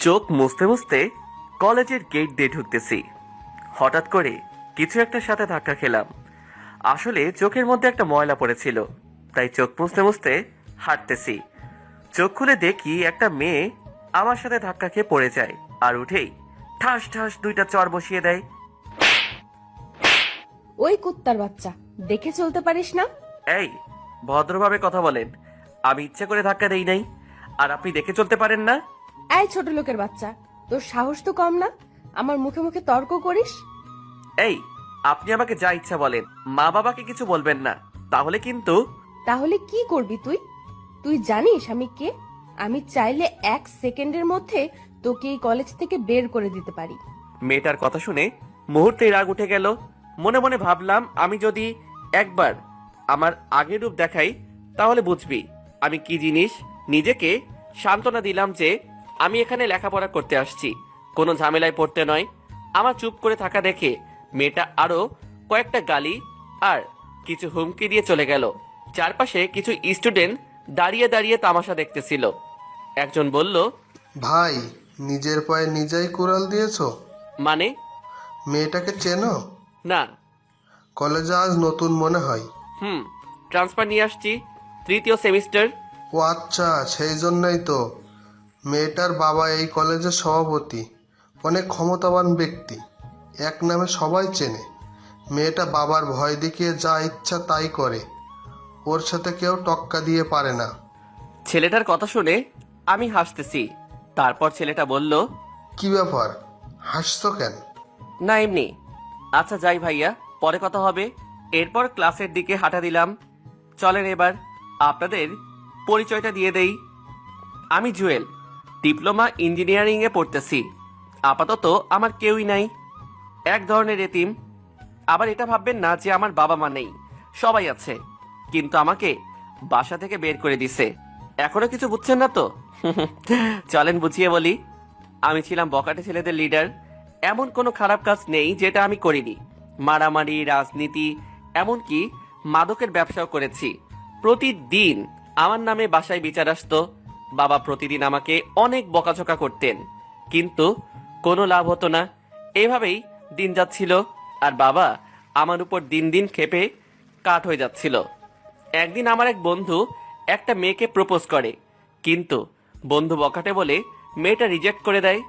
চোখ মুছতে মুছতে কলেজের গেট দিয়ে ঢুকতেছি। হঠাৎ করে কিছু একটার সাথে ধাক্কা খেলাম। আসলে চোখের মধ্যে একটা ময়লা পড়েছিল, তাই চোখ মুছতে মুছতে হাঁটতেছি। চোখ খুলে দেখি একটা মেয়ে আমার সাথে ধাক্কা খেয়ে পড়ে যায়, আর উঠেই ঠাস ঠাস দুইটা চড় বসিয়ে দেয়। ওই কুত্তার বাচ্চা, দেখে চলতে পারিস না? এই, ভদ্রভাবে কথা বলেন। আমি ইচ্ছে করে ধাক্কা দেই নাই, আর আপনি দেখে চলতে পারেন না? এই ছোট লোকের বাচ্চা, তোর সাহস তো কম না, আমার মুখে মুখে তর্ক করিস? এই, আপনি আমাকে যা ইচ্ছা বলেন, মা বাবাকে কিছু বলবেন না, তাহলে কিন্তু। তাহলে কি করবি তুই? তুই জানিস আমি কে? আমি চাইলে 1 সেকেন্ডের মধ্যে তোকে এই কলেজ থেকে বের করে দিতে পারি। মেয়েটার কথা শুনে মুহূর্তে রাগ উঠে গেল। মনে মনে ভাবলাম, আমি যদি একবার আমার আগের রূপ দেখাই তাহলে বুঝবি আমি কি জিনিস। নিজেকে সান্ত্বনা দিলাম যে আমি এখানে লেখাপড়া করতে আসছি, কোনো ঝামেলায় পড়তে নয়। আমার চুপ করে থাকা দেখে মেয়েটা আরো কয়েকটা গালি আর কিছু হুমকি দিয়ে চলে গেল। চারপাশে কিছু স্টুডেন্ট দাঁড়িয়ে দাঁড়িয়ে তামাশা দেখতেছিল। একজন বলল, ভাই, নিজের পায়ে নিজেই কুড়াল দিয়েছো? মানে? মেয়েটাকে চেনো? না। কলেজে আজ নতুন মনে হয়। ট্রান্সফার নিয়ে আসছি, 3য় সেমিস্টার। ও আচ্ছা, সেই জন্যই তো। মেয়েটার বাবা এই কলেজের সভাপতি, অনেক ক্ষমতাবান ব্যক্তি, এক নামে সবাই চেনে। মেয়েটা বাবার ভয় দেখিয়ে যা ইচ্ছা তাই করে, ওর সাথে কেউ টক্কা দিয়ে পারে না। ছেলেটার কথা শুনে আমি হাসতেছি। তারপর ছেলেটা বলল, কি ব্যাপার, হাসছো কেন? না এমনি। আচ্ছা যাই ভাইয়া, পরে কথা হবে। এরপর ক্লাসের দিকে হাঁটা দিলাম। চলেন এবার আপনাদের পরিচয়টা দিয়ে দেই। আমি জুয়েল, ডিপ্লোমা ইঞ্জিনিয়ারিং এ পড়তেছি। আপাতত আমার কেউই নাই, এক ধরনের এতিম। আবার এটা ভাববেন না যে আমার বাবা মা নেই, সবাই আছে, কিন্তু আমাকে বাসা থেকে বের করে দিছে। এখনো কিছু বুঝছেন না তো? চলেন বুঝিয়ে বলি। আমি ছিলাম বখাটে ছেলেদের লিডার। এমন কোনো খারাপ কাজ নেই যেটা আমি করিনি। মারামারি, রাজনীতি, এমনকি মাদকের ব্যবসাও করেছি। প্রতিদিন আমার নামে বাসায় বিচার আসতো। বাবা প্রতিদিন আমাকে অনেক বকাঝকা করতেন, কিন্তু কোনো লাভ হতো না। এভাবেই দিন যাচ্ছিল, আর বাবা আমার উপর দিন দিন ক্ষেপে কাঠ হয়ে যাচ্ছিল। একদিন আমার এক বন্ধু একটা মেয়েকে প্রপোজ করে, কিন্তু বন্ধু বকাটে বলে মেয়েটা রিজেক্ট করে দেয়।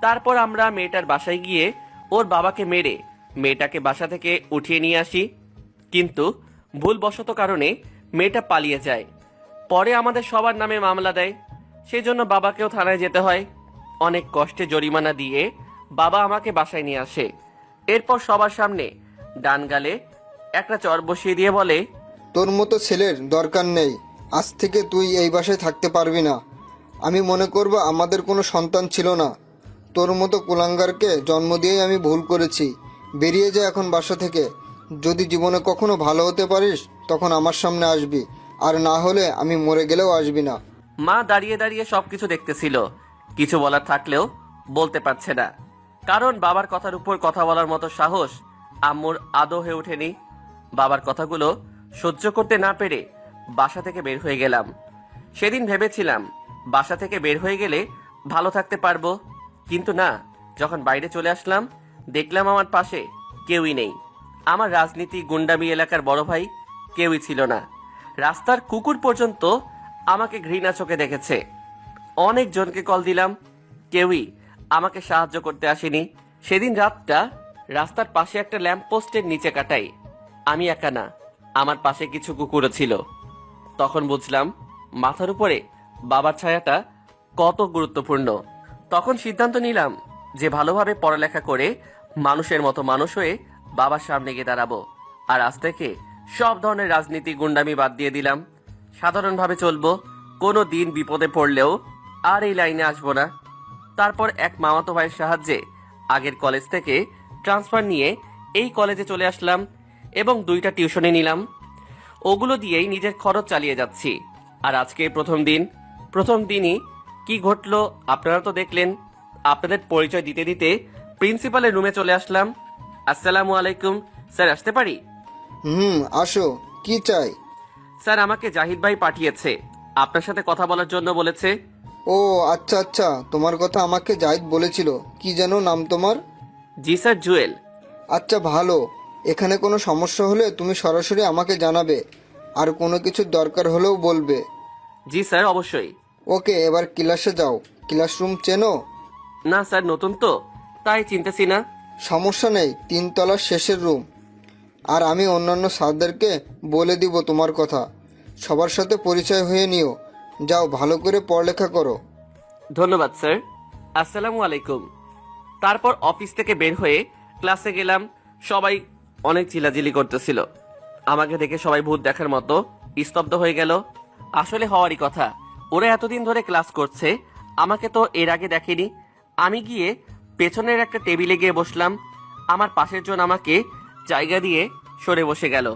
তারপর আমরা মেয়েটার বাসায় গিয়ে ওর বাবাকে মেরে মেয়েটাকে বাসা থেকে উঠিয়ে নিয়ে আসি, কিন্তু ভুলবশত কারণে মেয়েটা পালিয়ে যায়। পরে আমাদের সবার নামে মামলা দেয়, সেই জন্য বাবাকেও থানায় যেতে হয়। অনেক কষ্টে জরিমানা দিয়ে বাবা আমাকে বাসায় নিয়ে আসে। এরপর সবার সামনে ডান গালে একটা চর বসিয়ে দিয়ে বলে, তোর মতো ছেলের দরকার নেই, আজ থেকে তুই এই বাসায় থাকতে পারবি না। আমি মনে করব আমাদের কোনো সন্তান ছিল না। তোর মতো কুলাঙ্গারকে জন্ম দিয়েই আমি ভুল করেছি। বেরিয়ে যা এখন বাসা থেকে। যদি জীবনে কখনো ভালো হতে পারিস তখন আমার সামনে আসবি, আর না হলে আমি মরে গেলেও আসবি না। মা দাঁড়িয়ে দাঁড়িয়ে সবকিছু দেখতেছিল, কিছু বলার থাকলেও বলতে পারছে না, কারণ বাবার কথার উপর কথা বলার মতো সাহস আম্মুর আদৌ হয়ে ওঠেনি। বাবার কথাগুলো সহ্য করতে না পেরে বাসা থেকে বের হয়ে গেলাম। সেদিন ভেবেছিলাম বাসা থেকে বের হয়ে গেলে ভালো থাকতে পারবো, কিন্তু না। যখন বাইরে চলে আসলাম দেখলাম আমার পাশে কেউই নেই। আমার রাজনীতি, গুন্ডামি এলাকার বড় ভাই কেউই ছিল না। রাস্তার কুকুর পর্যন্ত আমাকে ঘৃণা চোখে দেখেছে। অনেক জনকে কল দিলাম, কেউই আমাকে সাহায্য করতে আসেনি। সেদিন রাতটা রাস্তার পাশে একটা ল্যাম্প পোস্টের নিচে কাটাই। আমি একা না, আমার পাশে কিছু কুকুরও ছিল। তখন বুঝলাম মাথার উপরে বাবার ছায়াটা কত গুরুত্বপূর্ণ। তখন সিদ্ধান্ত নিলাম যে ভালোভাবে পড়ালেখা করে মানুষের মতো মানুষ হয়ে বাবার সামনে গিয়ে দাঁড়াবো। আর আজ থেকে সব ধরনের রাজনীতি, গুন্ডামি বাদ দিয়ে দিলাম। সাধারণভাবে চলবো, কোনো দিন বিপদে পড়লেও আর এই লাইনে আসবো না। তারপর এক মামাতো ভাইয়ের সাহায্যে আগের কলেজ থেকে ট্রান্সফার নিয়ে এই কলেজে চলে আসলাম এবং 2টা টিউশনি নিলাম। ওগুলো দিয়েই নিজের খরচ চালিয়ে যাচ্ছি। আর আজকে প্রথম দিনই কি ঘটলো আপনারা তো দেখলেন। আপনাদের পরিচয় দিতে দিতে প্রিন্সিপালের রুমে চলে আসলাম। আসসালামু আলাইকুম স্যার, আসতে পারি? আসো, কি চাই? স্যার, আমাকে জাহিদ ভাই পাঠিয়েছে, আপনার সাথে কথা বলার জন্য বলেছে। ও ও আচ্ছা আচ্ছা, তোমার কথা আমাকে জাহিদ বলেছিল। কি যেন নাম তোমার? জি স্যার, জুয়েল। আচ্ছা ভালো। এখানে কোনো সমস্যা হলে তুমি সরাসরি আমাকে জানাবে, আর কোনো কিছুর দরকার হলেও বলবে। জি স্যার, অবশ্যই। ওকে, এবার ক্লাসে যাও। ক্লাসরুম চেনো? না স্যার, নতুন তো, তাই চিনতেছি না। সমস্যা নেই, 3 তলার শেষের রুম। আর আমি অন্যান্য স্যারদেরকে বলে দিব তোমার কথা। সবার সাথে পরিচয় হয়ে নিও। যাও, ভালো করে পড়ালেখা করো। ধন্যবাদ স্যার। আসসালামু আলাইকুম। তারপর অফিস থেকে বের হয়ে ক্লাসে গেলাম। সবাই অনেক চিল্লাচিল্লি করতেছিল। আমাকে দেখে সবাই ভূত দেখার মতো স্তব্ধ হয়ে গেল। আসলে হওয়ারই কথা, ওরা এতদিন ধরে ক্লাস করছে, আমাকে তো এর আগে দেখেনি। আমি গিয়ে পেছনের একটা টেবিলে গিয়ে বসলাম। আমার পাশের জন আমাকে জায়গা দিয়ে সরে বসে গেল।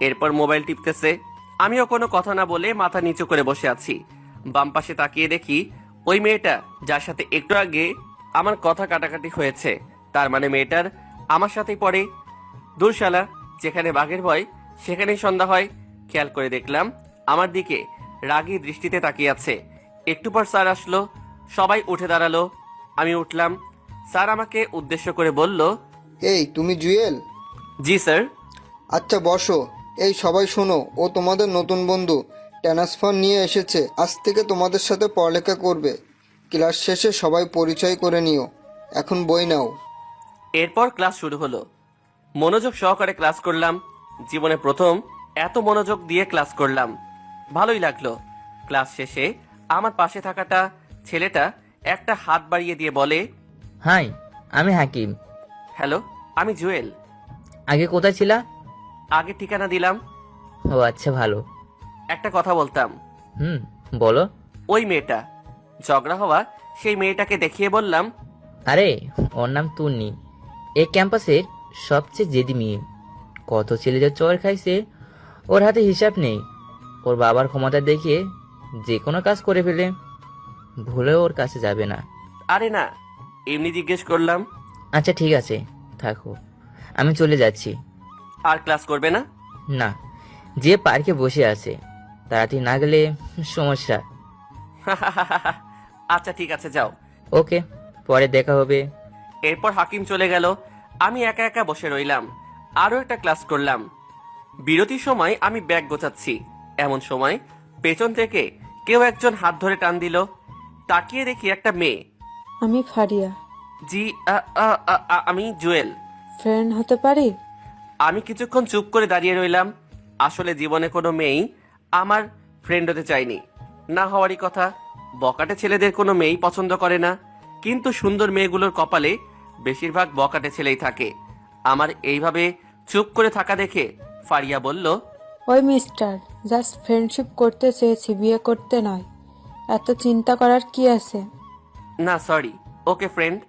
এরপর মোবাইল টিপতেছে। আমিও কোনো কথা না বলে মাথা নিচু করে বসে আছি। বাম পাশে তাকিয়ে দেখি ওই মেয়েটা যার সাথে একটু আগে আমার কথা কাটাকাটি হয়েছে, তার মানে মেয়েটার আমার সাথেই পড়ে। দুঃশালা, যেখানে বাঘের ভয় সেখানেই সন্ধ্যা হয়। খেয়াল করে দেখলাম আমার দিকে রাগী দৃষ্টিতে তাকিয়ে আছে। একটু পর স্যার আসলো, সবাই উঠে দাঁড়ালো। আমি উঠলাম। স্যার আমাকে উদ্দেশ্য করে বলল, এই তুমি জুয়েল? জি স্যার। আচ্ছা বসো। এই সবাই শোনো, ও তোমাদের নতুন বন্ধু। ট্রান্সফার নিয়ে এসেছে, আজ থেকে তোমাদের সাথে পড়ালেখা করবে। ক্লাস শেষে সবাই পরিচয় করে নিও। এখন বই নাও। এরপর ক্লাস শুরু হলো। মনোযোগ সহকারে ক্লাস করলাম। জীবনে প্রথম এত মনোযোগ দিয়ে ক্লাস করলাম। ভালোই লাগলো। ক্লাস শেষে আমার পাশে থাকাটা ছেলেটা একটা হাত বাড়িয়ে দিয়ে বলে, হাই, আমি হাকিম। হ্যালো, আমি জুয়েল। আগে কোথায় ছিলা? আগে ঠিকানা দিলাম। ও আচ্ছা, ভালো। একটা কথা বলতাম। হুম, বলো। ওই মেয়েটা, ঝগড়া হওয়া সেই মেয়েটাকে দেখিয়ে বললাম, আরে, ওর নাম তুন্নি। এই ক্যাম্পাসের সবচেয়ে জেদি মেয়ে। কত ছেলে যে চর খাইছে, ওর হাতে হিসাব নেই। ওর বাবার ক্ষমতা দেখিয়ে যে কোনো কাজ করে ফেলে, ভুলেও ওর কাছে যাবে না। আরে না, এমনি জিজ্ঞেস করলাম। আচ্ছা ঠিক আছে, থাকো, আমি চলে যাচ্ছি। আর ক্লাস করবে না? না, যে পার্কে বসে আছে তাড়াতাড়ি না গেলে সমস্যা। আচ্ছা ঠিক আছে, যাও। ওকে, পরে দেখা হবে। এরপর হাকিম চলে গেল। আমি একা একা বসে রইলাম। আরো একটা ক্লাস করলাম। বিরতির সময় আমি ব্যাগ গোছাচ্ছি, এমন সময় পেছন থেকে কেউ একজন হাত ধরে টান দিল। তাকিয়ে দেখি একটা মেয়ে। আমি ফারিয়া। জি, আমি জুয়েল। ফ্রেন্ড হতে পারি? আমি কিছুক্ষণ চুপ করে দাঁড়িয়ে রইলাম। আসলে জীবনে কোনো মেয়েই আমার ফ্রেন্ড হতে চায়নি। না হওয়ারই কথা। বকাটে ছেলেদের কোনো মেয়েই পছন্দ করে না, কিন্তু সুন্দর মেয়েগুলোর কপালে বেশিরভাগ বকাটে ছেলেই থাকে। আমার এইভাবে চুপ করে থাকা দেখে ফারিয়া বলল, ওই মিস্টার, জাস্ট ফ্রেন্ডশিপ করতে চেয়েছি, বিয়ে করতে নয়। এত চিন্তা করার কি আছে? না সরি, ওকে ফ্রেন্ড।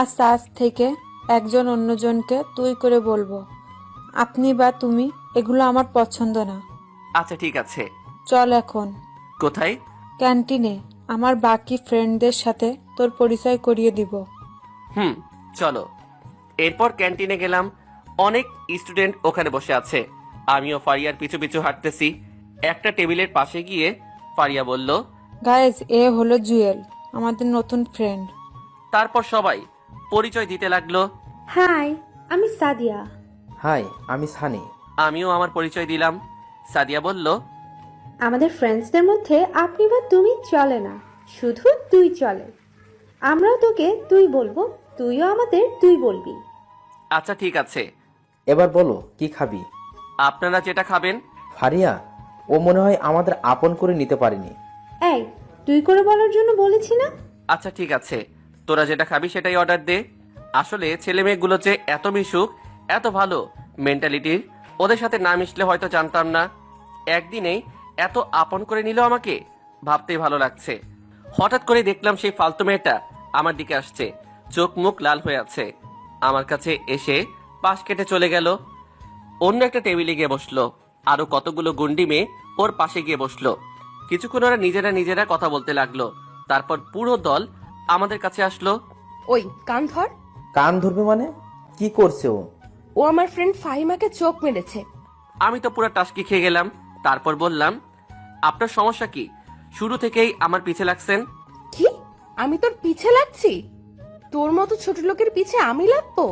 আচ্ছা, আজ থেকে একজন অন্যজনকে তুই করে বলবো। আপনি বা তুমি, এগুলো আমার পছন্দ না। আচ্ছা ঠিক আছে। চল এখন কোথায়? ক্যান্টিনে, আমার বাকি ফ্রেন্ডদের সাথে তোর পরিচয় করিয়ে দিব। হুম, চলো। এরপর ক্যান্টিনে গেলাম। অনেক স্টুডেন্ট ওখানে বসে আছে। আমিও ফারিয়ার পিছু পিছু হাঁটতেছি। একটা টেবিলের পাশে গিয়ে ফারিয়া বলল, গাইজ, এ হলো জুয়েল, আমাদের নতুন ফ্রেন্ড। তারপর সবাই পরিচয় দিতে লাগলো। হাই, আমি সাদিয়া। হাই, আমি সানি। আমিও আমার পরিচয় দিলাম। সাদিয়া বলল, আমাদের ফ্রেন্ডসদের মধ্যে আপনি বা তুমি চলে না, শুধু তুই চলে। আমরাও তোকে তুই বলবো, তুইও আমাদের তুই বলবি। আচ্ছা ঠিক আছে। এবার বলো, কি খাবি? আপনারা যেটা খাবেন। ফারিয়া, ও মনে হয় আমাদের আপন করে নিতে পারেনি। এই, তুই করে বলার জন্য বলেছি না? আচ্ছা ঠিক আছে, তোরা যেটা খাবি সেটাই অর্ডার দে। আসলে ছেলে মেয়েগুলো যে এত মিশুক, এত ভালো মেন্টালিটির, ওদের সাথে না মিশলে হয়তো জানতাম না। একদিনেই এত আপন করে নিল আমাকে, ভাবতেই ভালো লাগছে। হঠাৎ করে দেখলাম সেই ফালতু মেয়েটা আমার দিকে আসছে, চোখ মুখ লাল হয়ে আছে। আমার কাছে এসে পাশ কেটে চলে গেল। অন্য একটা টেবিলে গিয়ে বসলো। আরো কতগুলো গুন্ডি মেয়ে ওর পাশে গিয়ে বসলো। কিছুক্ষণ ওরা নিজেরা নিজেরা কথা বলতে লাগলো। তারপর পুরো দল আমাদের কাছে আসলো। ওই কান ধর। কান ধরবে মানে? কি করছে ও? ও আমার ফ্রেন্ড ফাহিমাকে চোখ মেরেছে। আমি তো পুরো টাসকি খেয়ে গেলাম। তারপর বললাম, আপনার সমস্যা কি? শুরু থেকেই আমার পিছে লাগছেন। আমি তোর পিছে লাগছি? তোর মতো ছোট লোকের পিছে আমি লাগবো?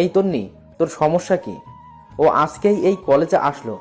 এই তন্নি, তোর সমস্যা কি? ও আজকেই এই কলেজে আসলো,